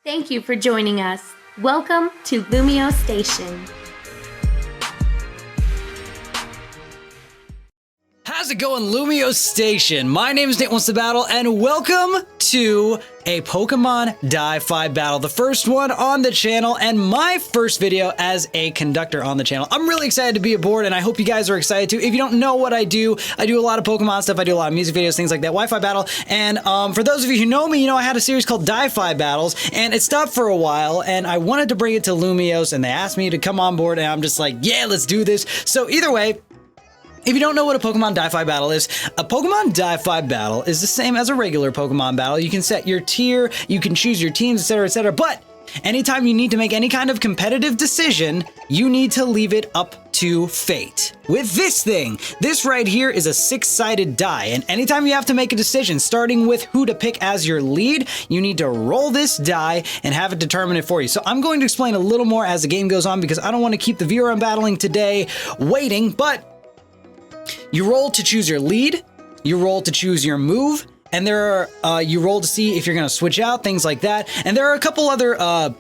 Thank you for joining us. Welcome to LumioseStation. How's it going, LumioseStation? My name is NateWantsToBattle, and welcome to a Pokemon Di-Fi Battle, the first one on the channel, and my first video as a conductor on the channel. I'm really excited to be aboard, and I hope you guys are excited too. If you don't know what I do a lot of Pokemon stuff, I do a lot of music videos, things like that, Wi-Fi Battle, and for those of you who know me, you know I had a series called Di-Fi Battles, and it stopped for a while, and I wanted to bring it to Lumiose, and they asked me to come on board, and I'm just like, yeah, let's do this. So either way, if you don't know what a Pokemon Di-Fi Battle is, a Pokemon Di-Fi Battle is the same as a regular Pokemon battle. You can set your tier, you can choose your teams, etc., but anytime you need to make any kind of competitive decision, you need to leave it up to fate. With this thing, this right here is a six-sided die, and anytime you have to make a decision, starting with who to pick as your lead, you need to roll this die and have it determine it for you. So I'm going to explain a little more as the game goes on because I don't want to keep the viewer I'm battling today waiting, but you roll to choose your lead, you roll to choose your move, and there are, you roll to see if you're going to switch out, things like that. And there are a couple other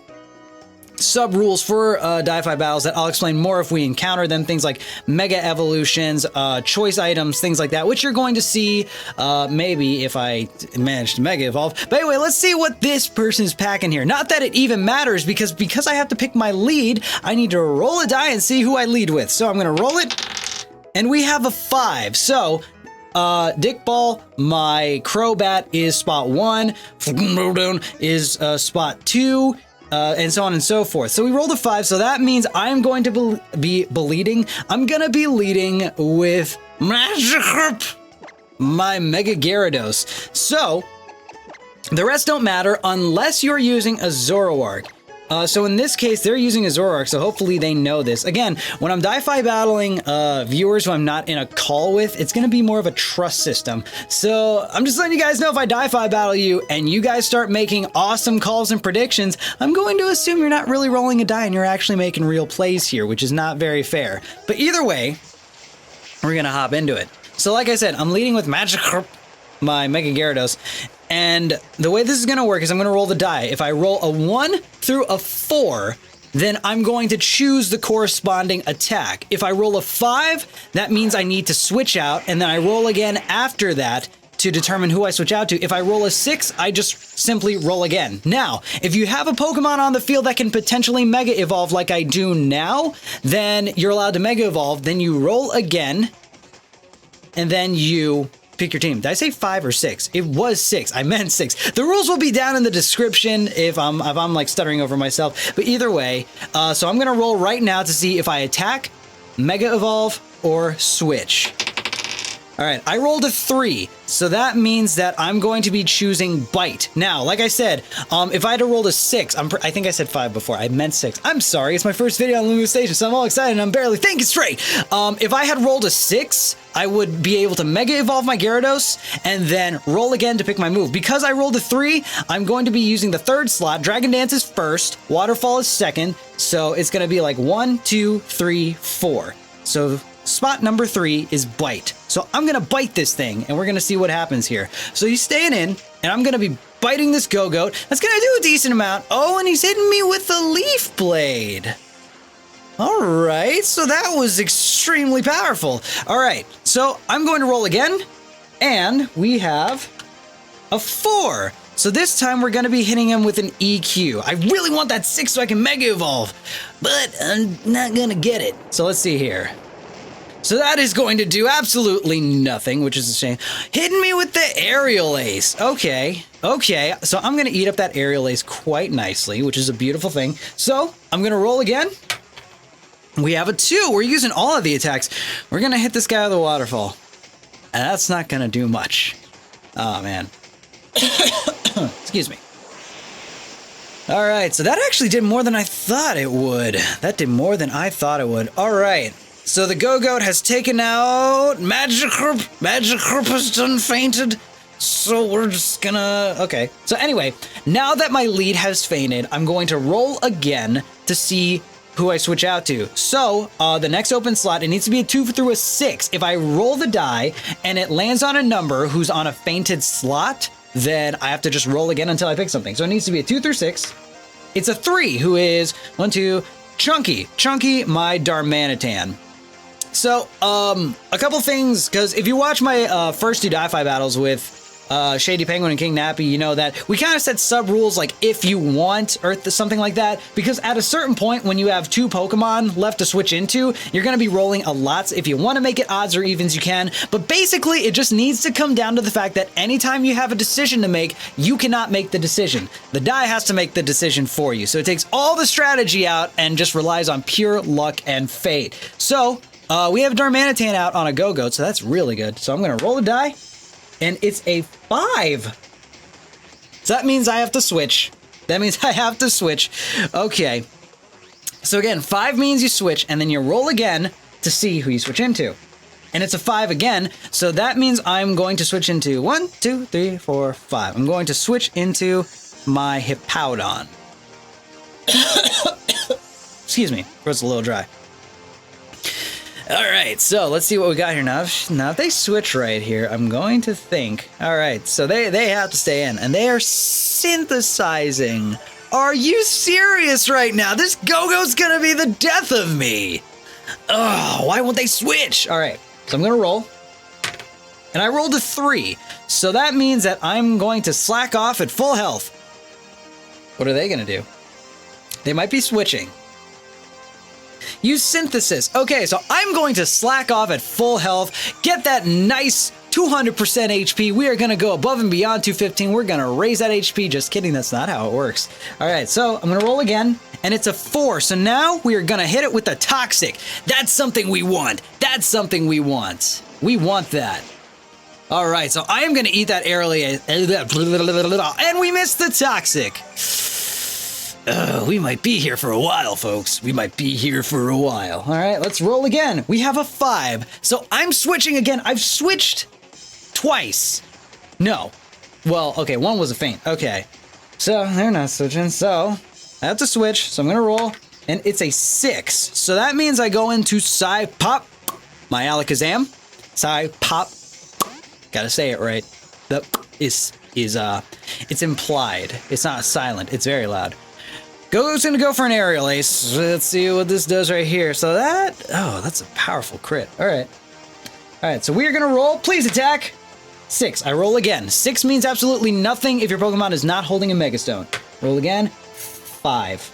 sub-rules for Di-Fi Battles that I'll explain more if we encounter them, things like Mega Evolutions, choice items, things like that, which you're going to see maybe if I manage to Mega Evolve. But anyway, let's see what this person's packing here. Not that it even matters, because I have to pick my lead, I need to roll a die and see who I lead with. So I'm going to roll it. And we have a 5. So, Dick Ball, my Crobat is spot 1, is spot 2, and so on and so forth. So we rolled a 5, so that means I'm going to be leading. I'm going to be leading with Magikarp, my Mega Gyarados. So, the rest don't matter unless you're using a Zoroark. So in this case, they're using a Zoroark, so hopefully they know this. Again, when I'm Di-Fi battling viewers who I'm not in a call with, it's going to be more of a trust system. So I'm just letting you guys know, if I Di-Fi battle you and you guys start making awesome calls and predictions, I'm going to assume you're not really rolling a die and you're actually making real plays here, which is not very fair. But either way, we're going to hop into it. So like I said, I'm leading with Magikarp, my Mega Gyarados. And the way this is going to work is I'm going to roll the die. If I roll a 1 through a 4, then I'm going to choose the corresponding attack. If I roll a 5, that means I need to switch out, and then I roll again after that to determine who I switch out to. If I roll a 6, I just simply roll again. Now, if you have a Pokemon on the field that can potentially Mega Evolve like I do now, then you're allowed to Mega Evolve. Then you roll again, and then you pick your team. Did I say 5 or 6? It was 6. I meant 6. The rules will be down in the description if I'm like stuttering over myself. But either way, so I'm gonna roll right now to see if I attack, Mega Evolve, or switch. All right, I rolled a 3, so that means that I'm going to be choosing Bite. Now, like I said, if I had to roll a 6, I think I said 5 before. I meant 6. I'm sorry, it's my first video on LumioseStation, so I'm all excited and I'm barely thinking straight. If I had rolled a 6, I would be able to Mega Evolve my Gyarados and then roll again to pick my move. Because I rolled a 3, I'm going to be using the 3rd slot. Dragon Dance is 1st, Waterfall is 2nd, so it's going to be like 1, 2, 3, 4. So spot number 3 is Bite. So I'm going to bite this thing, and we're going to see what happens here. So he's staying in, and I'm going to be biting this Go-Goat. That's going to do a decent amount. Oh, and he's hitting me with the Leaf Blade. All right, so that was extremely powerful. All right, so I'm going to roll again, and we have a 4. So this time we're going to be hitting him with an EQ. I really want that 6 so I can Mega Evolve, but I'm not going to get it. So let's see here. So that is going to do absolutely nothing, which is a shame. Hitting me with the Aerial Ace. Okay. So I'm going to eat up that Aerial Ace quite nicely, which is a beautiful thing. So I'm going to roll again. We have a 2. We're using all of the attacks. We're going to hit this guy with a Waterfall. And that's not going to do much. Oh, man. Excuse me. All right. So that actually did more than I thought it would. All right. So the Go-Goat has taken out Magikarp. Magikarp has done fainted. So we're just gonna... Okay. So anyway, now that my lead has fainted, I'm going to roll again to see who I switch out to. So the next open slot, it needs to be a 2 through a 6. If I roll the die and it lands on a number who's on a fainted slot, then I have to just roll again until I pick something. So it needs to be a 2 through 6. It's a 3, who is 1, 2, Chunky. Chunky, my Darmanitan. So, a couple things, because if you watch my first 2 Di-Fi battles with Shady Penguin and King Nappy, you know that we kind of set sub rules like if you want or something like that, because at a certain point when you have 2 Pokemon left to switch into, you're going to be rolling a lot. So if you want to make it odds or evens, you can, but basically it just needs to come down to the fact that anytime you have a decision to make, you cannot make the decision. The die has to make the decision for you. So it takes all the strategy out and just relies on pure luck and fate. So we have Darmanitan out on a Go-Goat, so that's really good. So I'm going to roll a die. And it's a 5. So that means I have to switch. Okay. So again, 5 means you switch, and then you roll again to see who you switch into. And it's a 5 again, so that means I'm going to switch into 1, 2, 3, 4, 5. I'm going to switch into my Hippowdon. Excuse me, it's a little dry. All right, so let's see what we got here now. Now, if they switch right here, I'm going to think. All right, so they have to stay in, and they are synthesizing. Are you serious right now? This Go-Go's gonna be the death of me. Oh, why won't they switch? All right, so I'm gonna roll, and I rolled a 3, so that means that I'm going to slack off at full health. What are they gonna do? They might be switching. Use synthesis. Okay, so I'm going to slack off at full health, get that nice 200% HP. We are going to go above and beyond 215. We're going to raise that HP. Just kidding, that's not how it works. All right, so I'm going to roll again, and it's a 4. So now we are going to hit it with the Toxic. That's something we want. That's something we want. We want that. All right, so I am going to eat that airly, and we missed the Toxic. We might be here for a while, folks. We might be here for a while. All right, let's roll again. We have a 5. So I'm switching again. I've switched twice. No. Well, okay, 1 was a feint. Okay. So they're not switching. So I have to switch. So I'm going to roll. And it's a 6. So that means I go into Psy Pop. My Alakazam. Psy Pop. Gotta say it right. The it's implied. It's not silent. It's very loud. Go's gonna go for an aerial ace. Let's see what this does right here. So that's a powerful crit. All right, so we are gonna roll. Please attack. 6. I roll again. 6 means absolutely nothing if your Pokemon is not holding a Mega Stone. Roll again. 5.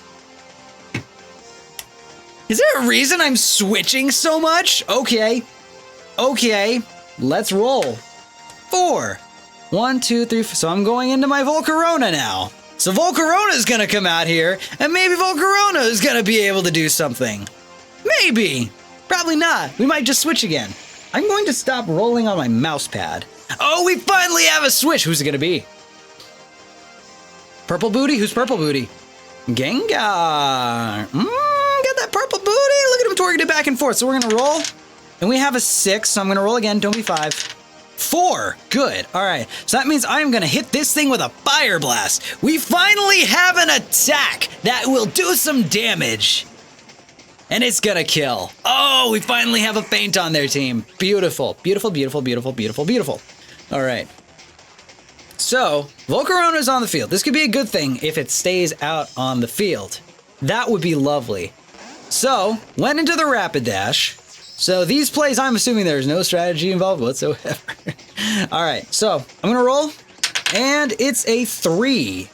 Is there a reason I'm switching so much? Okay, let's roll. 4. 1, 2, 3. So I'm going into my Volcarona now. So Volcarona is going to come out here, and maybe Volcarona is going to be able to do something. Maybe. Probably not. We might just switch again. I'm going to stop rolling on my mouse pad. Oh, we finally have a switch. Who's it going to be? Purple Booty? Who's Purple Booty? Gengar. Got that purple booty. Look at him twerking it back and forth. So we're going to roll, and we have a 6, so I'm going to roll again. Don't be 5. 4. Good. All right. So that means I'm going to hit this thing with a Fire Blast. We finally have an attack that will do some damage. And it's going to kill. Oh, we finally have a feint on their team. Beautiful. Beautiful, beautiful, beautiful, beautiful, beautiful. All right. So, Volcarona is on the field. This could be a good thing if it stays out on the field. That would be lovely. So, went into the Rapidash. So these plays, I'm assuming there's no strategy involved whatsoever. All right, so I'm gonna roll, and it's a 3.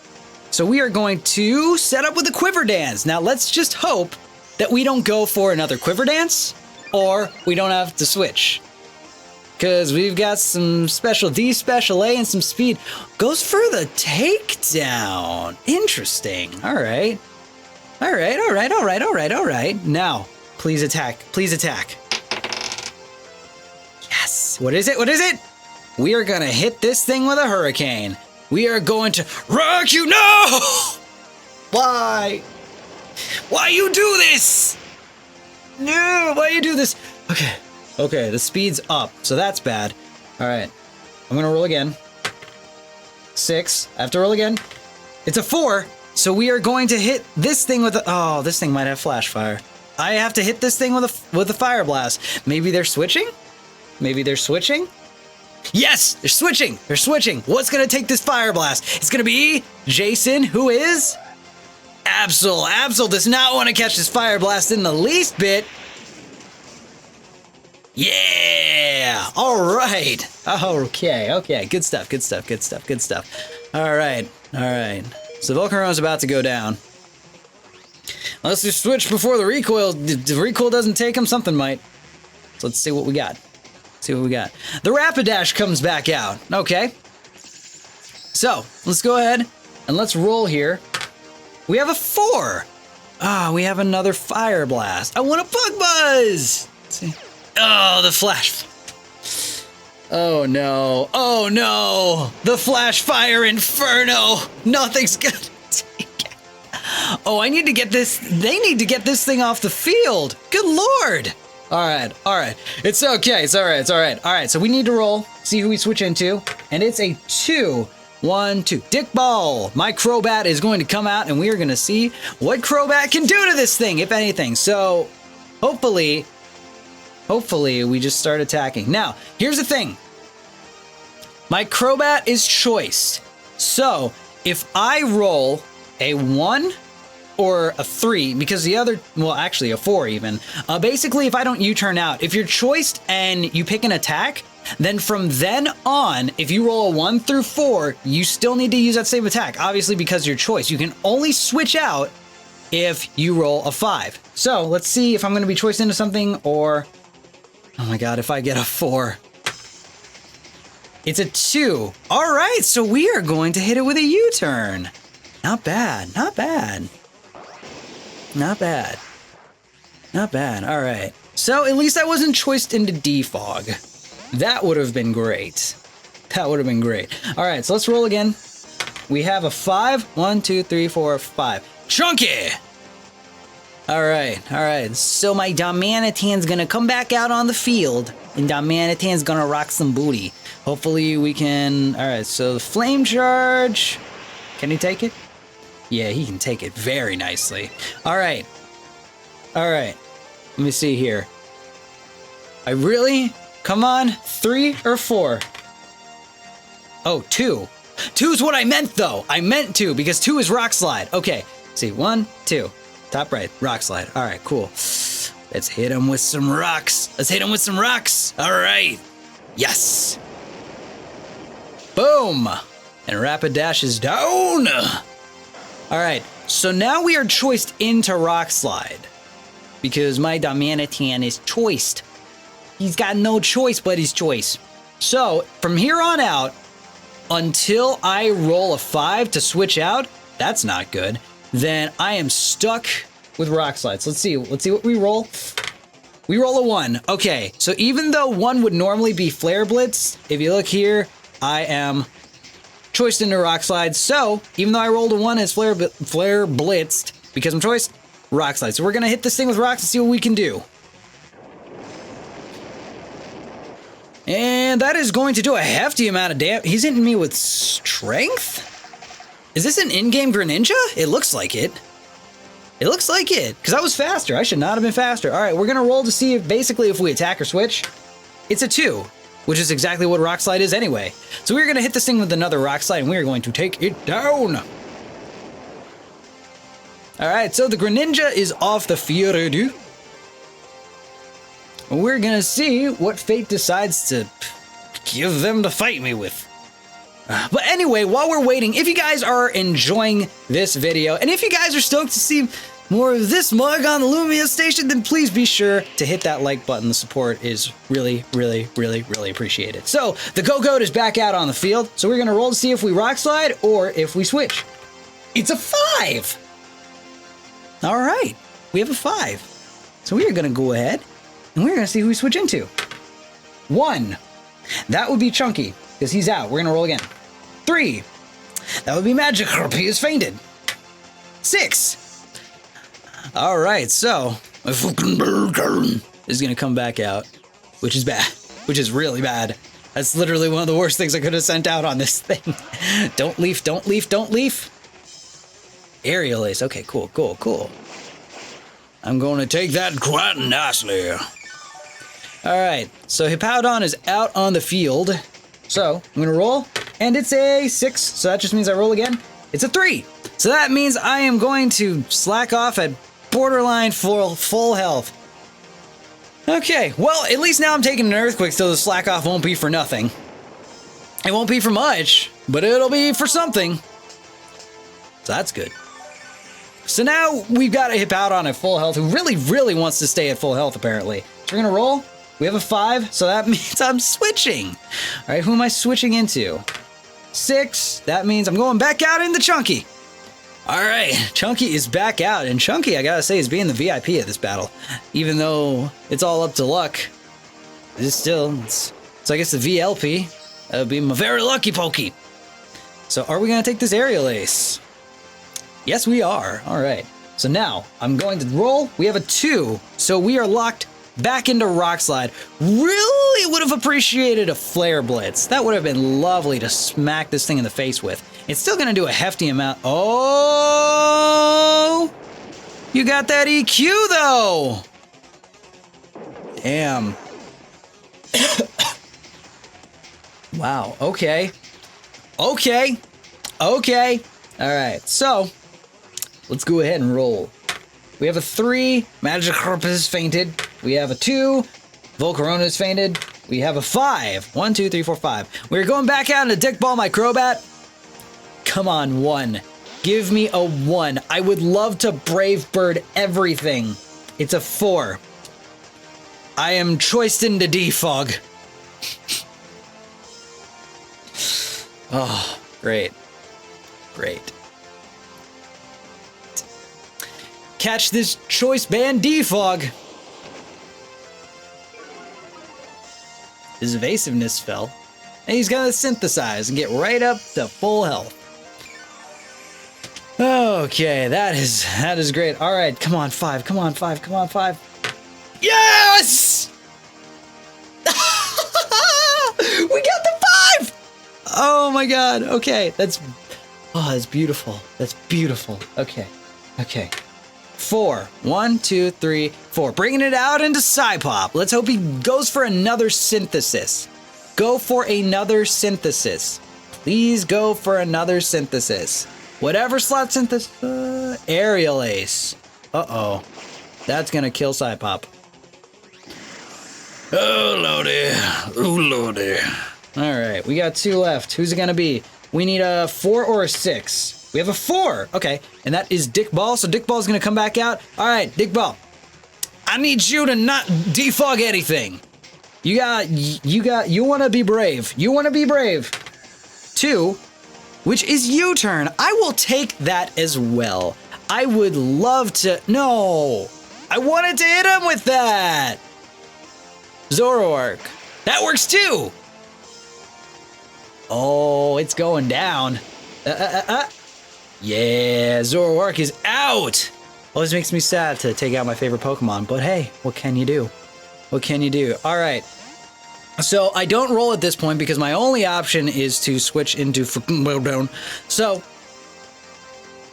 So we are going to set up with a Quiver Dance. Now let's just hope that we don't go for another Quiver Dance, or we don't have to switch. Because we've got some special D, special A, and some speed. Goes for the takedown. Interesting. All right. Now, please attack. Please attack. Yes. What is it? What is it? We are going to hit this thing with a Hurricane. We are going to rock you. No! Why? Why you do this? No, why you do this? Okay, the speed's up, so that's bad. All right, I'm gonna roll again. 6, I have to roll again. It's a 4, so we are going to hit this thing with a, oh, this thing might have Flash Fire. I have to hit this thing with a Fire Blast. Maybe they're switching? Maybe they're switching? Yes, they're switching. They're switching. What's gonna take this Fire Blast? It's gonna be Jason, who is Absol does not want to catch this fire blast in the least bit. Yeah! All right. Okay. Good stuff. All right. So Volcaron's about to go down. Unless we switch before the recoil. If the recoil doesn't take him, something might. So let's see what we got. The Rapidash comes back out. Okay. So let's go ahead and let's roll here. We have a 4. We have another Fire Blast. I want a Bug Buzz. Let's see. Oh, the Flash. Oh no. The Flash Fire Inferno. Nothing's gonna take it. Oh, I need to get this. They need to get this thing off the field. Good Lord. All right. It's okay. It's all right. All right, so we need to roll, see who we switch into. And it's a 2. 1, 2. Dick Ball. My Crobat is going to come out, and we are going to see what Crobat can do to this thing, if anything. So, hopefully, we just start attacking. Now, here's the thing. My Crobat is choiced. So, if I roll a 1 or a 3, because the other, well, actually a 4 even, basically, if I don't U-turn out, if you're choiced and you pick an attack, then from then on, if you roll a 1 through 4, you still need to use that same attack, obviously because you're choiced. You can only switch out if you roll a 5. So let's see if I'm going to be choiced into something, or, oh my god, if I get a 4. It's a 2. All right, so we are going to hit it with a U-turn. Not bad. All right. So at least I wasn't choiced into Defog. That would have been great. All right, so let's roll again. We have a 5. 1, 2, 3, 4, 5. Chunky! All right. So my Darmanitan's gonna come back out on the field, and Darmanitan's gonna rock some booty. Hopefully we can... All right, so the Flame Charge. Can he take it? Yeah, he can take it very nicely. All right. Let me see here. Come on, 3 or 4? Oh, 2. 2 is what I meant, though. I meant 2, because 2 is Rock Slide. Okay, see, 1, 2. Top right, Rock Slide. All right, cool. Let's hit him with some rocks. All right. Yes. Boom. And Rapidash is down. All right, so now we are choiced into Rock Slide, because my Darmanitan is choiced. He's got no choice but his choice. So, from here on out, until I roll a 5 to switch out, that's not good, then I am stuck with Rock Slides. Let's see what we roll. We roll a 1. Okay, so even though 1 would normally be Flare Blitz, if you look here, I am choiced into Rock Slide. So, even though I rolled a 1 as Flare Blitzed, because I'm choiced, Rock Slide. So we're going to hit this thing with rocks and see what we can do. And that is going to do a hefty amount of damage. He's hitting me with strength? Is this an in-game Greninja? It looks like it. Because I was faster. I should not have been faster. All right, we're going to roll to see if we attack or switch. It's a 2, which is exactly what Rock Slide is anyway. So we're going to hit this thing with another Rock Slide, and we're going to take it down. All right, so the Greninja is off the field. We're gonna see what fate decides to give them to fight me with. But anyway, while we're waiting, if you guys are enjoying this video, and if you guys are stoked to see more of this mug on the LumioseStation, then please be sure to hit that like button. The support is really appreciated. So, the Go-Goat is back out on the field, so we're gonna roll to see if we Rock Slide or if we switch. It's a 5! All right, we have a 5. So we are gonna go ahead and we're gonna see who we switch into. 1. That would be Chunky, because he's out. We're gonna roll again. 3. That would be Magikarp. He is fainted. 6. All right, so my fucking bird is gonna come back out, which is bad. Which is really bad. That's literally one of the worst things I could have sent out on this thing. Don't leaf. Aerial Ace. Okay, cool. I'm going to take that quite nicely. All right, so Hippowdon is out on the field. So I'm going to roll, and it's a 6, so that just means I roll again. It's a 3. So that means I am going to slack off at borderline full health. Okay, well, at least now I'm taking an earthquake, so the slack off won't be for nothing. It won't be for much, but it'll be for something. So that's good. So now we've got a Hippowdon at full health who really wants to stay at full health, apparently. So we're gonna roll. We have a 5, so that means I'm switching. All right, who am I switching into? 6, that means I'm going back out into Chunky. All right, Chunky is back out, and Chunky, I gotta say, is being the VIP of this battle. Even though it's all up to luck, it's I guess the VLP. That would be my very lucky Pokey. So are we gonna take this aerial ace? Yes, we are. All right. So now I'm going to roll. We have a 2, so we are locked back into Rock Slide. Really would have appreciated a Flare Blitz. That would have been lovely to smack this thing in the face with. It's still gonna do a hefty amount. Oh, you got that EQ though. Damn. Wow. Okay. All right. So let's go ahead and roll. We have a 3, Magikarp is fainted. We have a 2, Volcarona is fainted. We have a 5. 1, 2, 3, 4, 5. We're going back out into Dick Ball my Crobat. Come on, 1. Give me a 1. I would love to Brave Bird everything. It's a 4. I am choiced into Defog. Oh, great. Catch this choice band Defog. His evasiveness fell, and he's gonna synthesize and get right up to full health. Okay, that is great. All right, come on, 5. Yes! We got the 5! Oh my god. Okay, that's beautiful. Okay. 4. 1, 2, 3, 4. Bringing it out into Psypop. Let's hope he goes for another synthesis. Go for another synthesis. Please go for another synthesis. Whatever slot synthesis. Aerial Ace. Uh-oh. That's gonna kill Psypop. Oh, lordy. Alright, we got 2 left. Who's it gonna be? We need a 4 or a 6. We have a 4. Okay, and that is Dick Ball. So Dick Ball's gonna come back out. All right, Dick Ball. I need you to not defog anything. You want to be brave. 2, which is U-turn. I will take that as well. I would love to. No, I wanted to hit him with that. Zoroark. That works too. Oh, it's going down. Yeah, Zoroark is out! Always makes me sad to take out my favorite Pokemon, but hey, what can you do? Alright. So, I don't roll at this point because my only option is to switch into Down. So,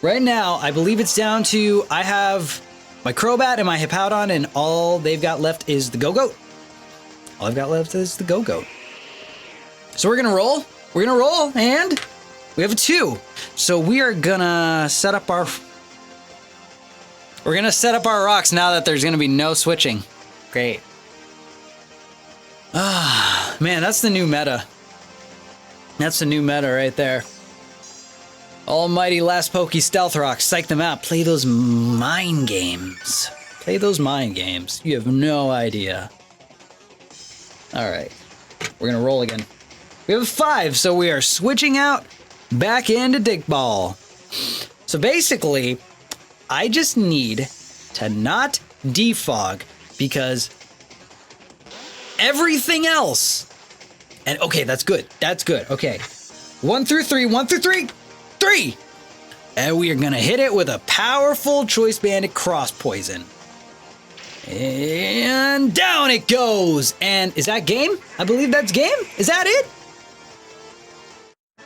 right now, I believe it's down to, I have my Crobat and my Hippowdon, and all they've got left is the Go-Goat. So we're gonna roll, and we have a 2. So we are gonna set up our rocks now that there's gonna be no switching. Great. Ah, man, that's the new meta. That's the new meta right there. Almighty Last Pokey Stealth Rock, psych them out. Play those mind games. You have no idea. Alright. We're gonna roll again. We have a 5, so we are switching out back into Dick Ball. So basically, I just need to not defog because everything else. And okay, that's good. Okay. 1 through 3. 3! And we are gonna hit it with a powerful Choice Bandit Cross Poison. And down it goes. And is that game? I believe that's game. Is that it?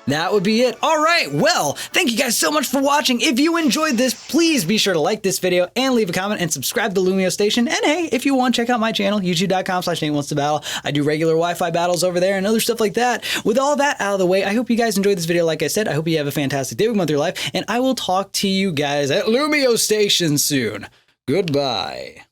That would be it. All right. Well, thank you guys so much for watching. If you enjoyed this, please be sure to like this video and leave a comment and subscribe to the LumioStation. And hey, if you want, check out my channel, youtube.com/NateWantsToBattle. I do regular Wi-Fi battles over there and other stuff like that. With all that out of the way, I hope you guys enjoyed this video. Like I said, I hope you have a fantastic day, month of your life, and I will talk to you guys at LumioStation soon. Goodbye.